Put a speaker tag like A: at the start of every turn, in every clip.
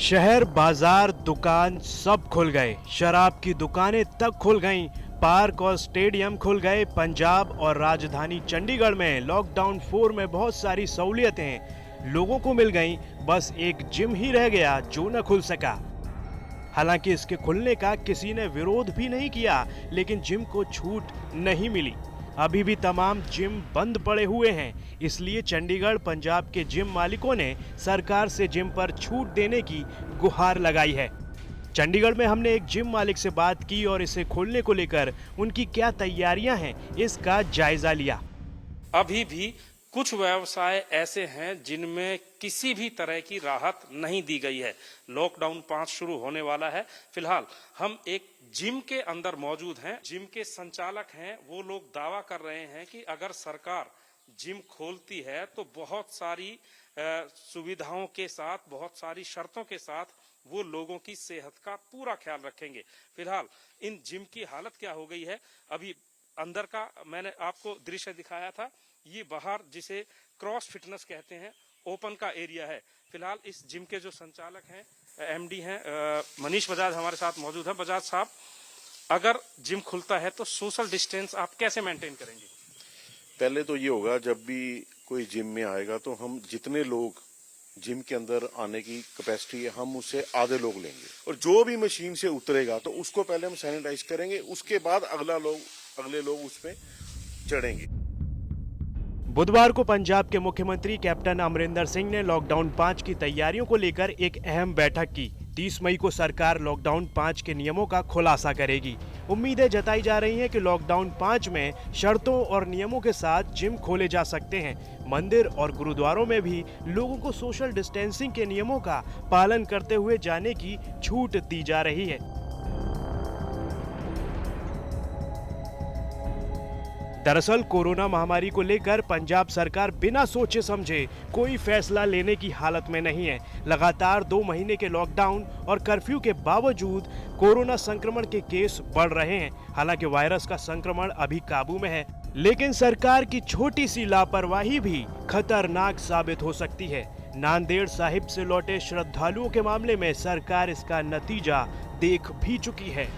A: शहर, बाजार, दुकान सब खुल गए। शराब की दुकानें तक खुल गईं। पार्क और स्टेडियम खुल गए। पंजाब और राजधानी चंडीगढ़ में लॉकडाउन 4 में बहुत सारी सहूलियतें लोगों को मिल गईं। बस एक जिम ही रह गया जो न खुल सका। हालांकि इसके खुलने का किसी ने विरोध भी नहीं किया, लेकिन जिम को छूट नहीं मिली। अभी भी तमाम जिम बंद पड़े हुए हैं। इसलिए चंडीगढ़, पंजाब के जिम मालिकों ने सरकार से जिम पर छूट देने की गुहार लगाई है। चंडीगढ़ में हमने एक जिम मालिक से बात की और इसे खोलने को लेकर उनकी क्या तैयारियां हैं, इसका जायजा लिया।
B: अभी भी कुछ व्यवसाय ऐसे हैं जिनमें किसी भी तरह की राहत नहीं दी गई है। लॉकडाउन 5 शुरू होने वाला है। फिलहाल हम एक जिम के अंदर मौजूद हैं। जिम के संचालक हैं, वो लोग दावा कर रहे हैं कि अगर सरकार जिम खोलती है तो बहुत सारी सुविधाओं के साथ, बहुत सारी शर्तों के साथ वो लोगों की सेहत का पूरा ख्याल रखेंगे। फिलहाल इन जिम की हालत क्या हो गई है, अभी अंदर का मैंने आपको दृश्य दिखाया था। ये बाहर जिसे क्रॉस फिटनेस कहते हैं, ओपन का एरिया है। फिलहाल इस जिम के जो संचालक हैं, एमडी हैं मनीष बजाज हमारे साथ मौजूद है। बजाज साहब, अगर जिम खुलता है तो सोशल डिस्टेंस आप कैसे मेंटेन करेंगे?
C: पहले तो ये होगा, जब भी कोई जिम में आएगा तो हम जितने लोग जिम के अंदर आने की कैपेसिटी है, हम उससे आधे लोग लेंगे और जो भी मशीन से उतरेगा तो उसको पहले हम सैनिटाइज करेंगे। उसके बाद अगले लोग उस पर चढ़ेंगे।
A: बुधवार को पंजाब के मुख्यमंत्री कैप्टन अमरिंदर सिंह ने लॉकडाउन 5 की तैयारियों को लेकर एक अहम बैठक की। 30 मई को सरकार लॉकडाउन 5 के नियमों का खुलासा करेगी। उम्मीदें जताई जा रही हैं कि लॉकडाउन 5 में शर्तों और नियमों के साथ जिम खोले जा सकते हैं। मंदिर और गुरुद्वारों में भी लोगों को सोशल डिस्टेंसिंग के नियमों का पालन करते हुए जाने की छूट दी जा रही है। दरअसल कोरोना महामारी को लेकर पंजाब सरकार बिना सोचे समझे कोई फैसला लेने की हालत में नहीं है। लगातार 2 महीने के लॉकडाउन और कर्फ्यू के बावजूद कोरोना संक्रमण के केस बढ़ रहे हैं। हालांकि वायरस का संक्रमण अभी काबू में है, लेकिन सरकार की छोटी सी लापरवाही भी खतरनाक साबित हो सकती है। नांदेड़ साहिब से लौटे श्रद्धालुओं के मामले में सरकार इसका नतीजा देख भी चुकी है।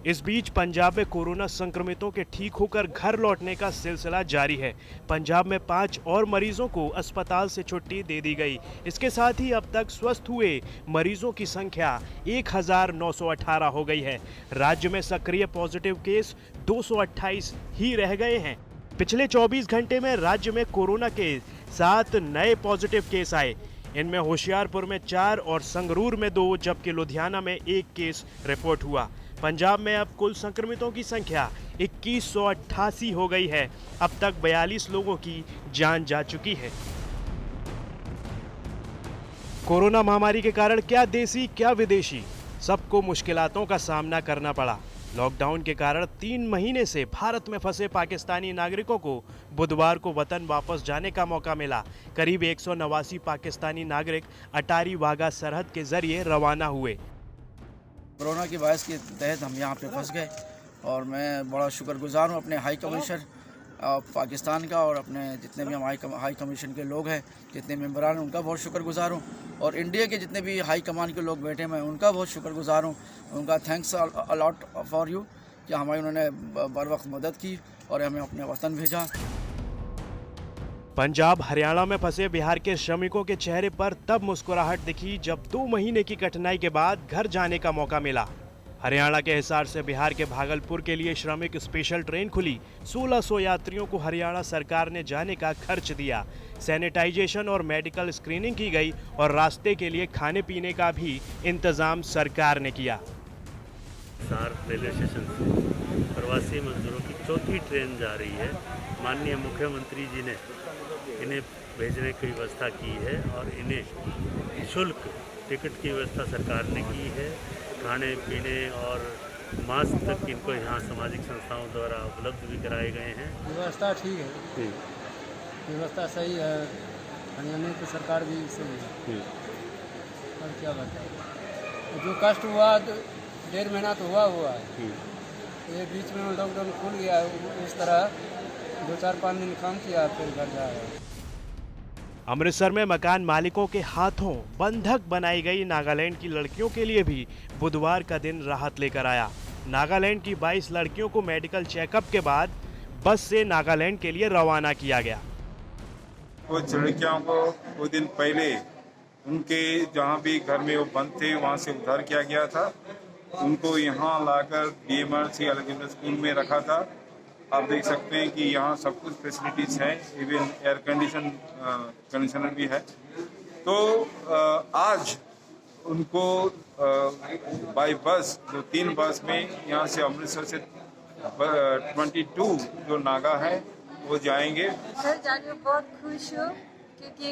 A: इस बीच पंजाब में कोरोना संक्रमितों के ठीक होकर घर लौटने का सिलसिला जारी है। पंजाब में 5 और मरीजों को अस्पताल से छुट्टी दे दी गई। इसके साथ ही अब तक स्वस्थ हुए मरीजों की संख्या 1918 हो गई है। राज्य में सक्रिय पॉजिटिव केस 228 ही रह गए हैं। पिछले 24 घंटे में राज्य में कोरोना के 7 नए पॉजिटिव केस आए। इनमें होशियारपुर में 4 और संगरूर में 2, जबकि लुधियाना में 1 केस रिपोर्ट हुआ। पंजाब में अब कुल संक्रमितों की संख्या 2188 हो गई है। अब तक 42 लोगों की जान जा चुकी है। कोरोना महामारी के कारण क्या देसी क्या विदेशी, सबको मुश्किलातों का सामना करना पड़ा। लॉकडाउन के कारण 3 महीने से भारत में फंसे पाकिस्तानी नागरिकों को बुधवार को वतन वापस जाने का मौका मिला। करीब 189 पाकिस्तानी नागरिक अटारी वाघा सरहद के जरिए रवाना हुए।
D: कोरोना की वायरस के तहत हम यहाँ पे फंस गए और मैं बड़ा शुक्रगुजार हूँ अपने हाई कमिश्नर पाकिस्तान का और अपने जितने भी हम हाई कमीशन के लोग हैं, जितने मेंबरान हैं, उनका बहुत शुक्रगुजार हूँ। और इंडिया के जितने भी हाई कमान के लोग बैठे हैं, उनका बहुत शुक्रगुजार हूँ। उनका थैंक्स अलॉट फॉर यू कि हमारी उन्होंने बर वक्त मदद की और हमें अपने वतन भेजा।
A: पंजाब हरियाणा में फंसे बिहार के श्रमिकों के चेहरे पर तब मुस्कुराहट दिखी जब 2 महीने की कठिनाई के बाद घर जाने का मौका मिला। हरियाणा के हिसार से बिहार के भागलपुर के लिए श्रमिक स्पेशल ट्रेन खुली। 1600 यात्रियों को हरियाणा सरकार ने जाने का खर्च दिया। सैनिटाइजेशन और मेडिकल स्क्रीनिंग की गई और रास्ते के लिए खाने पीने का भी इंतजाम सरकार ने किया।
E: हिसार रेलवे स्टेशन से प्रवासी मजदूरों की 4थी ट्रेन जा रही है। माननीय मुख्यमंत्री जी ने इन्हें भेजने की व्यवस्था की है और इन्हें निःशुल्क टिकट की व्यवस्था सरकार ने की है। खाने पीने और मास्क तक इनको यहाँ सामाजिक संस्थाओं द्वारा उपलब्ध भी कराए गए हैं।
F: व्यवस्था ठीक है, व्यवस्था सही है। हरियाणा की सरकार भी सही है। और क्या बताएं, जो कष्ट हुआ 1.5 महीना तो हुआ है। ये बीच में लॉकडाउन खुल गया, इस तरह 2-4-5 दिन काम किया, फिर घर जा रहे हैं।
A: अमृतसर में मकान मालिकों के हाथों बंधक बनाई गई नागालैंड की लड़कियों के लिए भी बुधवार का दिन राहत लेकर आया। नागालैंड की 22 लड़कियों को मेडिकल चेकअप के बाद बस से नागालैंड के लिए रवाना किया गया।
G: कुछ लड़कियों को कुछ दिन पहले उनके जहाँ भी घर में वो बंद थे वहाँ से उद्धार किया गया था। उनको यहाँ लाकर DMRC अलेक्जेंडर स्कूल में रखा था। आप देख सकते हैं कि यहाँ सब कुछ फैसिलिटीज हैं, इवन एयर कंडीशनर भी है। तो आज उनको बाय बस 2-3 बस में यहाँ से अमृतसर से 22 जो नागा है वो जाएंगे।
H: सर जाके बहुत खुश हूँ क्योंकि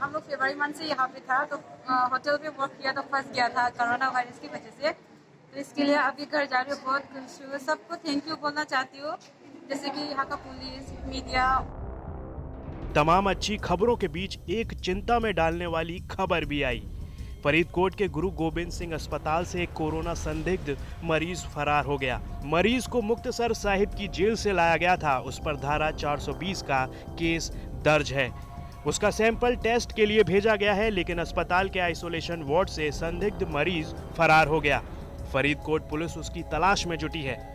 H: हम लोग फरवरी मंथ से यहाँ पे था, तो होटल पे वर्क किया तो फंस गया था कोरोना वायरस की वजह से। तो इसके लिए अभी घर जा रही हूँ, बहुत खुश हूँ। सबको थैंक यू बोलना चाहती हूँ, जैसे कि यहाँ का पुलिस, मीडिया।
A: तमाम अच्छी खबरों के बीच एक चिंता में डालने वाली खबर भी आई। फरीदकोट के गुरु गोबिंद सिंह अस्पताल से एक कोरोना संदिग्ध मरीज फरार हो गया। मरीज को मुक्तसर साहिब की जेल से लाया गया था। उस पर धारा 420 का केस दर्ज है। उसका सैंपल टेस्ट के लिए भेजा गया है, लेकिन अस्पताल के आइसोलेशन वार्ड से संदिग्ध मरीज फरार हो गया। फरीदकोट पुलिस उसकी तलाश में जुटी है।